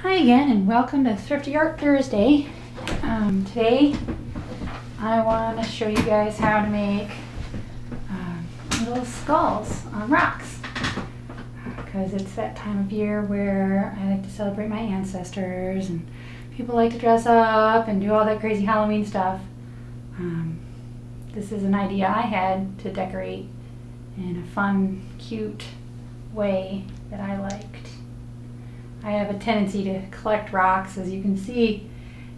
Hi again, and welcome to Thrifty Art Thursday. Today I want to show you guys how to make little skulls on rocks, because it's that time of year where I like to celebrate my ancestors and people like to dress up and do all that crazy Halloween stuff. This is an idea I had to decorate in a fun, cute way that I liked. I have a tendency to collect rocks, as you can see,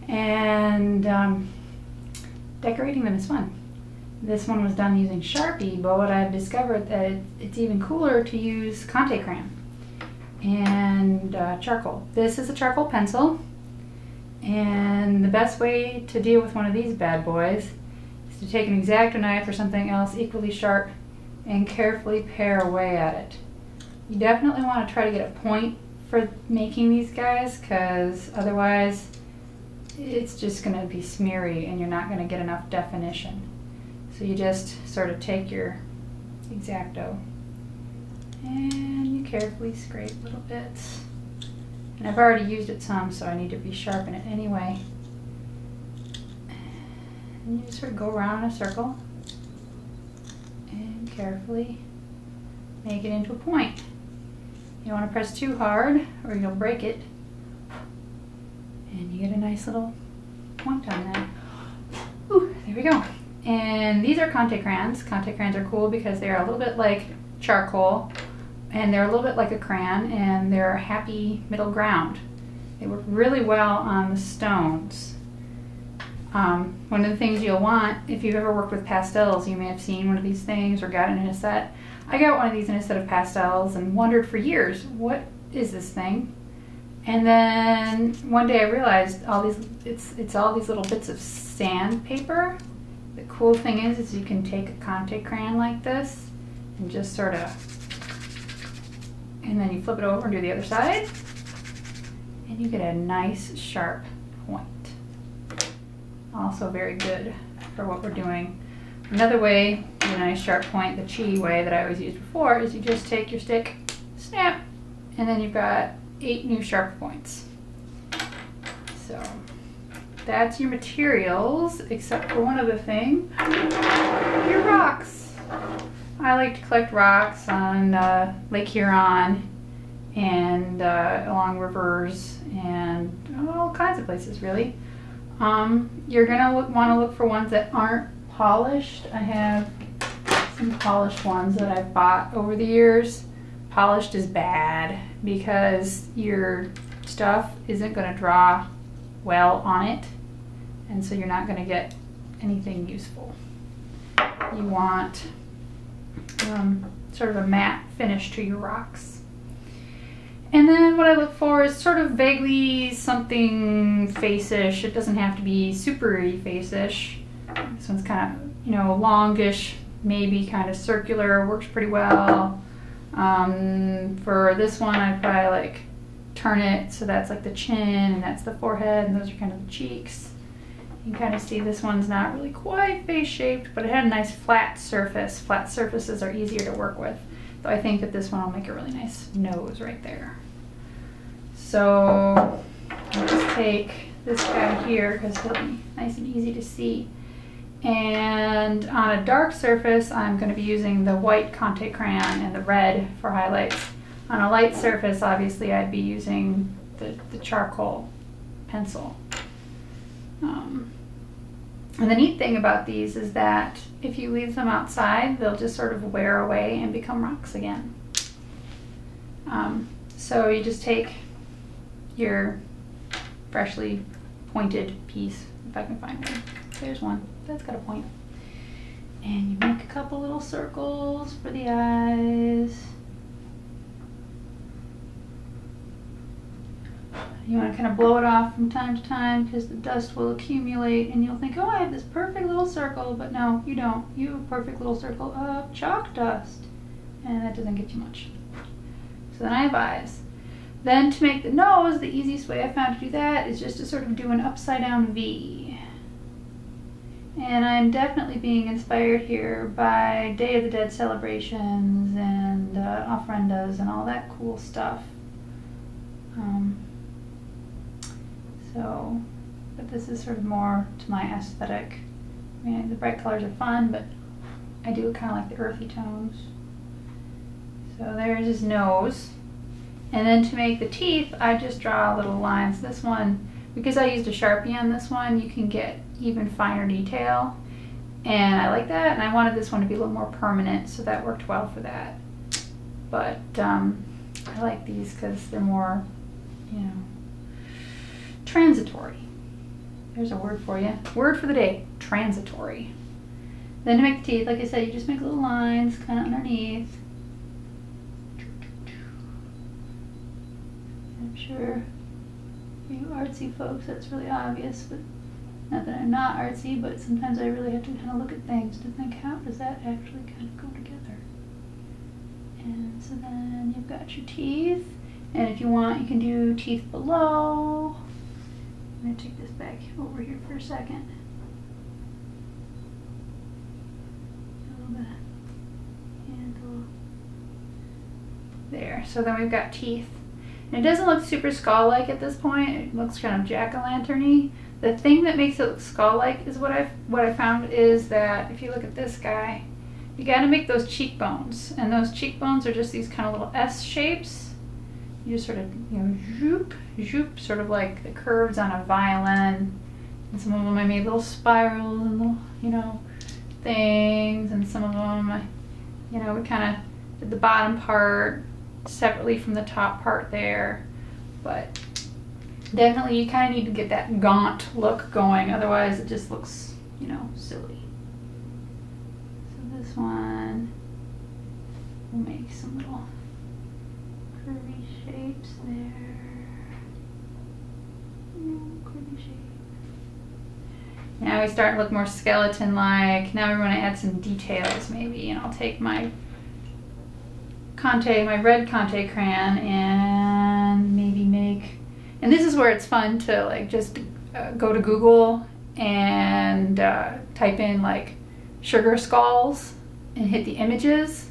and decorating them is fun. This one was done using Sharpie, but what I've discovered that it's even cooler to use conte crayon and charcoal. This is a charcoal pencil, and the best way to deal with one of these bad boys is to take an X-Acto knife or something else equally sharp and carefully pare away at it. You definitely want to try to get a point for making these guys, because otherwise it's just going to be smeary and you're not going to get enough definition. So you just sort of take your X-Acto and you carefully scrape little bits. And I've already used it some, so I need to resharpen it anyway. And you just sort of go around in a circle and carefully make it into a point. You don't want to press too hard or you'll break it. And you get a nice little point on that. Ooh, there we go. And these are conte crayons. Conte crayons are cool because they're a little bit like charcoal, and they're a little bit like a crayon, and they're a happy middle ground. They work really well on the stones. One of the things you'll want, if you've ever worked with pastels, you may have seen one of these things or got it in a set. I got one of these in a set of pastels and wondered for years, what is this thing? And then one day I realized it's all these little bits of sandpaper. The cool thing is you can take a conte crayon like this and just sort of, and then you flip it over and do the other side, and you get a nice sharp point. Also very good for what we're doing. Another way, a nice sharp point, the chi way that I always used before, is you just take your stick, snap, and then you've got 8 new sharp points. So that's your materials, except for one other thing, your rocks. I like to collect rocks on Lake Huron and along rivers and all kinds of places, really. You're gonna want to look for ones that aren't polished. I have some polished ones that I've bought over the years. Polished is bad because your stuff isn't going to draw well on it, and so you're not going to get anything useful. You want sort of a matte finish to your rocks. And then what I look for is sort of vaguely something face-ish. It doesn't have to be super-y face-ish. This one's kind of, you know, longish, maybe kind of circular, works pretty well. For this one, I'd probably like turn it so that's like the chin and that's the forehead, and those are kind of the cheeks. You can kind of see this one's not really quite face-shaped, but it had a nice flat surface. Flat surfaces are easier to work with. So I think that this one will make a really nice nose right there. So I'll just take this guy here because he'll be nice and easy to see. And on a dark surface, I'm going to be using the white conte crayon and the red for highlights. On a light surface, obviously, I'd be using the charcoal pencil. And the neat thing about these is that if you leave them outside, they'll just sort of wear away and become rocks again. So you just take your freshly pointed piece, if I can find one. There's one that's got a point. And you make a couple little circles for the eyes. You want to kind of blow it off from time to time because the dust will accumulate and you'll think, oh, I have this perfect little circle, but no, you don't. You have a perfect little circle of chalk dust, and that doesn't get you much. So then I have eyes. Then to make the nose, the easiest way I found to do that is just to sort of do an upside down V. And I'm definitely being inspired here by Day of the Dead celebrations and ofrendas and all that cool stuff. So, but this is sort of more to my aesthetic. I mean, the bright colors are fun, but I do kind of like the earthy tones. So there's his nose. And then to make the teeth, I just draw little lines. This one, because I used a Sharpie on this one, you can get even finer detail. And I like that, and I wanted this one to be a little more permanent, so that worked well for that. But I like these because they're more, you know, transitory. There's a word for you. Word for the day, transitory. Then to make the teeth, like I said, you just make little lines kind of underneath. I'm sure for you artsy folks that's really obvious, but not that I'm not artsy, but sometimes I really have to kind of look at things to think, how does that actually kind of go together? And so then you've got your teeth, and if you want, you can do teeth below. I'm going to take this back over here for a second. So the handle there. So then we've got teeth. And it doesn't look super skull-like at this point. It looks kind of jack-o'-lantern-y. The thing that makes it look skull-like is what I found is that if you look at this guy, you got to make those cheekbones, and those cheekbones are just these kind of little S shapes. You just sort of, you know, zoop, zoop, sort of like the curves on a violin. And some of them I made little spirals and little, you know, things, and some of them, you know, we kind of did the bottom part separately from the top part there, but definitely you kind of need to get that gaunt look going, otherwise it just looks, you know, silly. So this one, we'll make some little curvy shapes there. Curvy shape. Now we start to look more skeleton-like. Now we want to add some details maybe, and I'll take my conte, my red conte crayon, and maybe make, and this is where it's fun to like just go to Google and type in like sugar skulls and hit the images,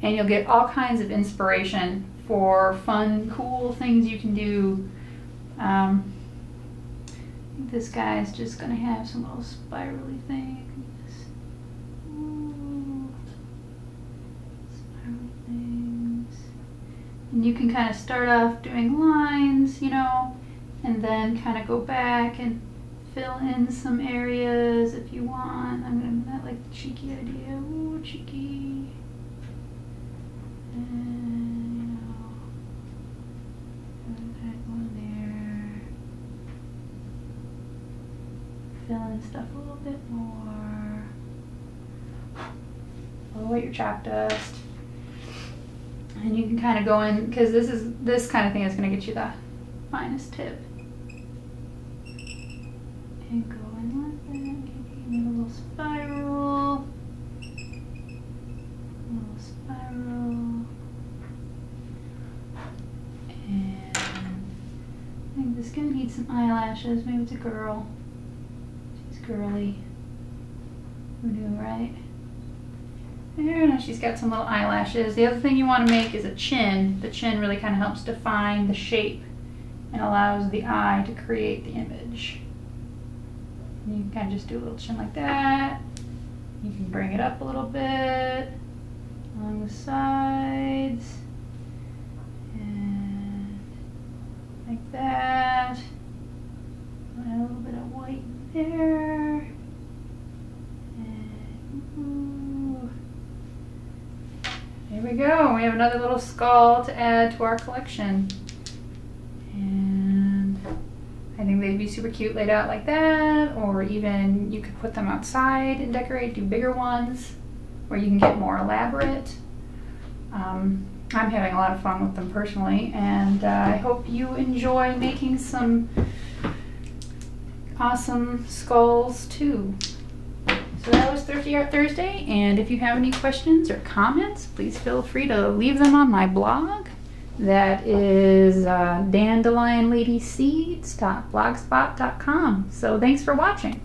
and you'll get all kinds of inspiration for fun, cool things you can do. I think this guy's just gonna have some little spirally thing. And you can kind of start off doing lines, you know, and then kind of go back and fill in some areas if you want. I like the cheeky idea. Ooh, cheeky. And, you know, that one there. Fill in stuff a little bit more. Blow away your chalk dust. And you can kind of go in, because this kind of thing is going to get you the finest tip. And go in like that, give you a little spiral. A little spiral. And I think this is going to need some eyelashes. Maybe it's a girl. She's girly. Who knew, right? There, now she's got some little eyelashes. The other thing you want to make is a chin. The chin really kind of helps define the shape and allows the eye to create the image. And you can kind of just do a little chin like that. You can bring it up a little bit along the sides. And like that. Add a little bit of white there. There we go. We have another little skull to add to our collection. And I think they'd be super cute laid out like that, or even you could put them outside and decorate, do bigger ones, where you can get more elaborate. I'm having a lot of fun with them personally, and I hope you enjoy making some awesome skulls too. So that was Thrifty Art Thursday, and if you have any questions or comments, please feel free to leave them on my blog. That is dandelionladyseeds.blogspot.com. So thanks for watching.